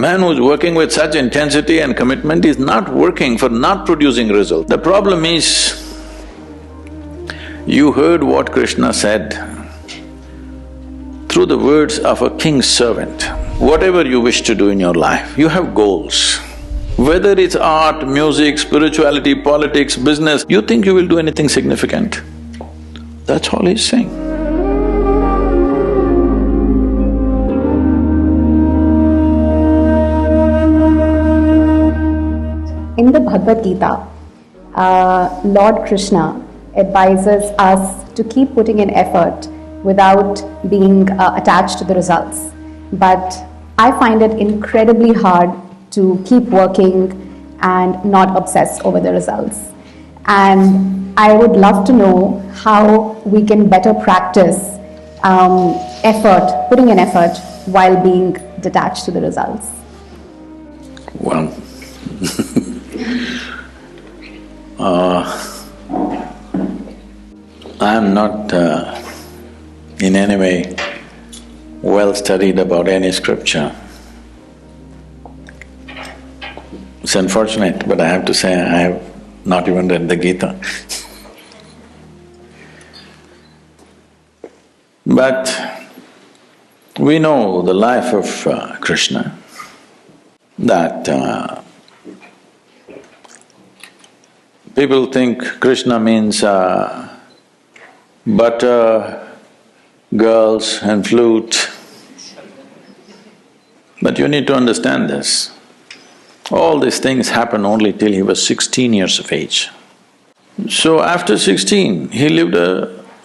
man who's working with such intensity and commitment is not working for not producing result. The problem is, you heard what Krishna said through the words of a king's servant. Whatever you wish to do in your life, you have goals. Whether it's art, music, spirituality, politics, business, you think you will do anything significant? That's all he's saying. In the Bhagavad Gita, Lord Krishna advises us to keep putting in effort without being attached to the results. But I find it incredibly hard to keep working and not obsess over the results. And I would love to know how we can better practice putting in effort while being detached to the results. Well, I am not in any way well studied about any scripture. It's unfortunate, but I have to say I have not even read the Gita. But we know the life of Krishna, that people think Krishna means butter, girls and flute. But you need to understand this. All these things happened only till he was 16 years of age. So after 16, he lived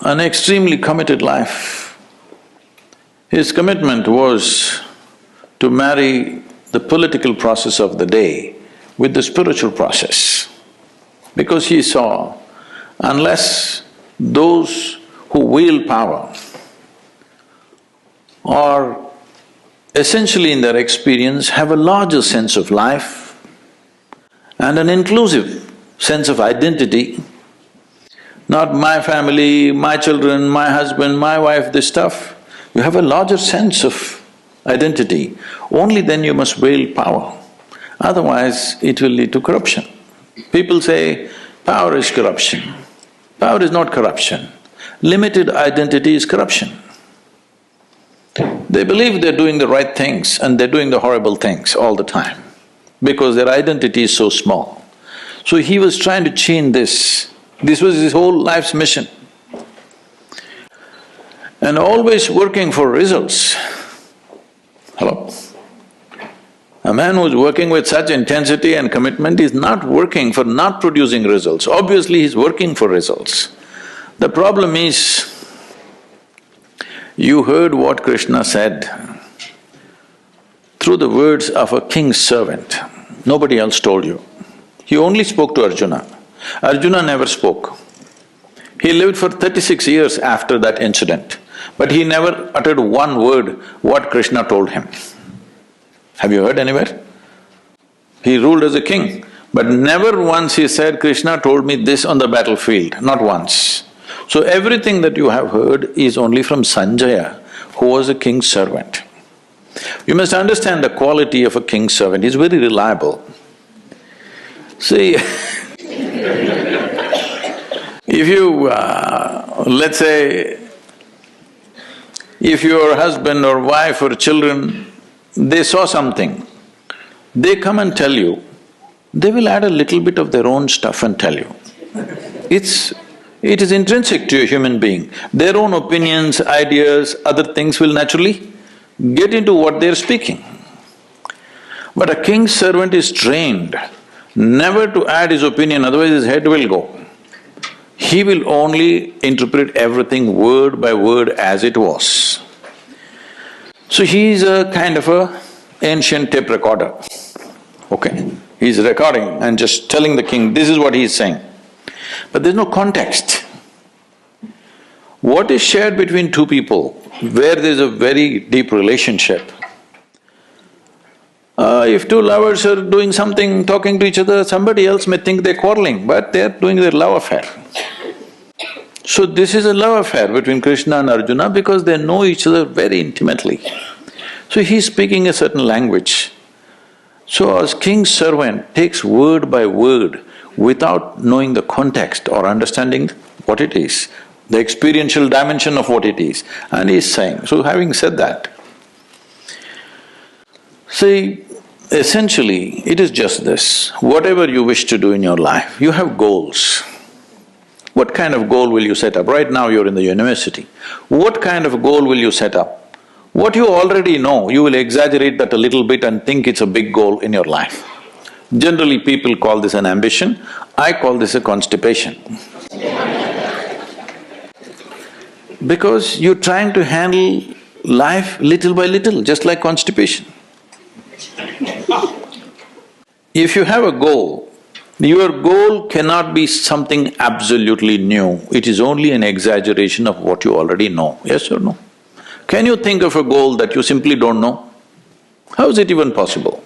an extremely committed life. His commitment was to marry the political process of the day with the spiritual process, because he saw, unless those who wield power are essentially in their experience have a larger sense of life and an inclusive sense of identity, not my family, my children, my husband, my wife, this stuff. You have a larger sense of identity, only then you must wield power. Otherwise, it will lead to corruption. People say, power is corruption. Power is not corruption. Limited identity is corruption. They believe they're doing the right things and they're doing the horrible things all the time because their identity is so small. So he was trying to change this. This was his whole life's mission. And always working for results. Hello? A man who's working with such intensity and commitment is not working for not producing results. Obviously, he's working for results. The problem is, you heard what Krishna said through the words of a king's servant. Nobody else told you. He only spoke to Arjuna. Arjuna never spoke. He lived for 36 years after that incident, but he never uttered one word what Krishna told him. Have you heard anywhere? He ruled as a king, but never once he said, Krishna told me this on the battlefield, not once. So everything that you have heard is only from Sanjaya, who was a king's servant. You must understand the quality of a king's servant, he's very reliable. See, if you… let's say, if your husband or wife or children, they saw something, they come and tell you, they will add a little bit of their own stuff and tell you. It is intrinsic to a human being. Their own opinions, ideas, other things will naturally get into what they're speaking. But a king's servant is trained never to add his opinion, otherwise his head will go. He will only interpret everything word by word as it was. So he is a kind of a ancient tape recorder, okay? He's recording and just telling the king, this is what he is saying. But there's no context. What is shared between two people where there's a very deep relationship? If two lovers are doing something, talking to each other, somebody else may think they're quarreling, but they're doing their love affair. So this is a love affair between Krishna and Arjuna because they know each other very intimately. So he's speaking a certain language, So as king's servant takes word by word without knowing the context or understanding what it is, the experiential dimension of what it is, and he's saying, so having said that, see, essentially it is just this, whatever you wish to do in your life, you have goals. What kind of goal will you set up? Right now you're in the university. What kind of goal will you set up? What you already know, you will exaggerate that a little bit and think it's a big goal in your life. Generally people call this an ambition, I call this a constipation. Because you're trying to handle life little by little, just like constipation. If you have a goal, your goal cannot be something absolutely new, it is only an exaggeration of what you already know, yes or no? Can you think of a goal that you simply don't know? How is it even possible?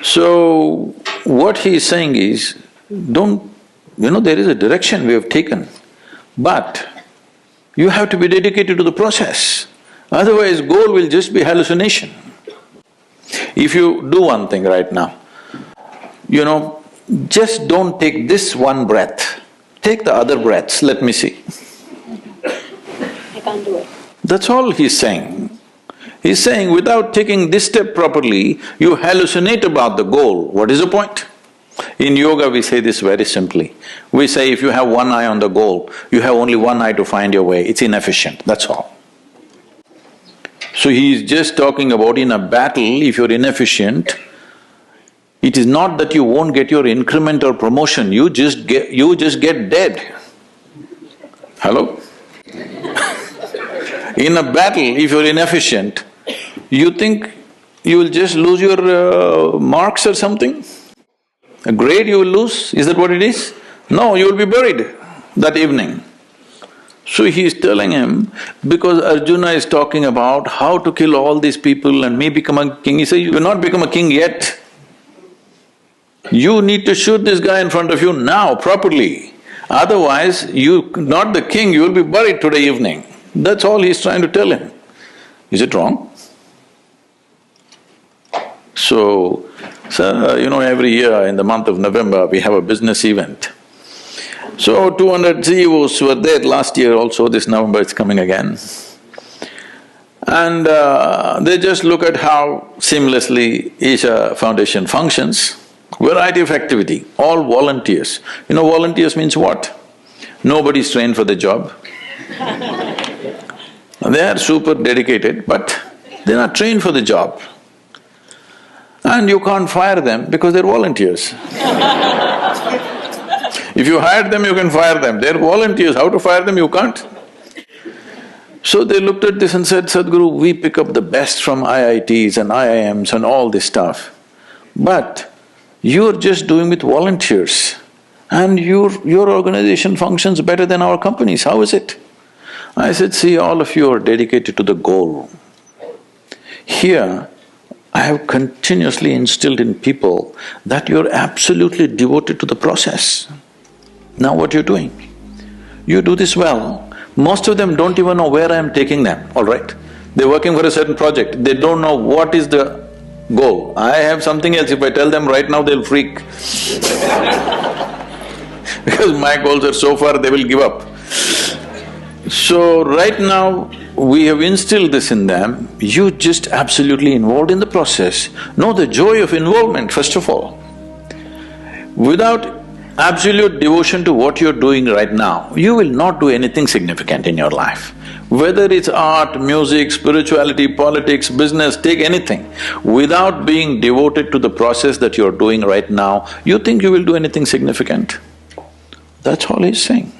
So, what he is saying is, there is a direction we have taken, but you have to be dedicated to the process, otherwise goal will just be hallucination. If you do one thing right now, just don't take this one breath, take the other breaths, let me see. I can't do it. That's all he's saying. He's saying without taking this step properly, you hallucinate about the goal, what is the point? In yoga we say this very simply. We say if you have one eye on the goal, you have only one eye to find your way, it's inefficient, that's all. So he is just talking about in a battle, if you're inefficient, it is not that you won't get your increment or promotion, you just get dead. Hello? In a battle, if you're inefficient, you think you will just lose your marks or something? A grade you will lose, is that what it is? No, you will be buried that evening. So he is telling him, because Arjuna is talking about how to kill all these people and me become a king, he says, you will not become a king yet. You need to shoot this guy in front of you now, properly. Otherwise, you… not the king, you will be buried today evening. That's all he's trying to tell him. Is it wrong? So, every year in the month of November, we have a business event. So, 200 CEOs were there last year also, this November it's coming again. And they just look at how seamlessly Isha Foundation functions, variety of activity, all volunteers. Volunteers means what? Nobody's trained for the job. They are super dedicated, but they're not trained for the job. And you can't fire them because they're volunteers. If you hired them, you can fire them, they're volunteers, how to fire them, you can't. So they looked at this and said, Sadhguru, we pick up the best from IITs and IIMs and all this stuff, but you're just doing with volunteers and your organization functions better than our companies, how is it? I said, see, all of you are dedicated to the goal. Here, I have continuously instilled in people that you're absolutely devoted to the process. Now what you're doing? You do this well. Most of them don't even know where I am taking them, all right? They're working for a certain project, they don't know what is the goal. I have something else, if I tell them right now, they'll freak. Because my goals are so far, they will give up. So right now, we have instilled this in them, you just absolutely involved in the process. Know the joy of involvement, first of all. Without absolute devotion to what you're doing right now, you will not do anything significant in your life. Whether it's art, music, spirituality, politics, business, take anything. Without being devoted to the process that you're doing right now, you think you will do anything significant? That's all he's saying.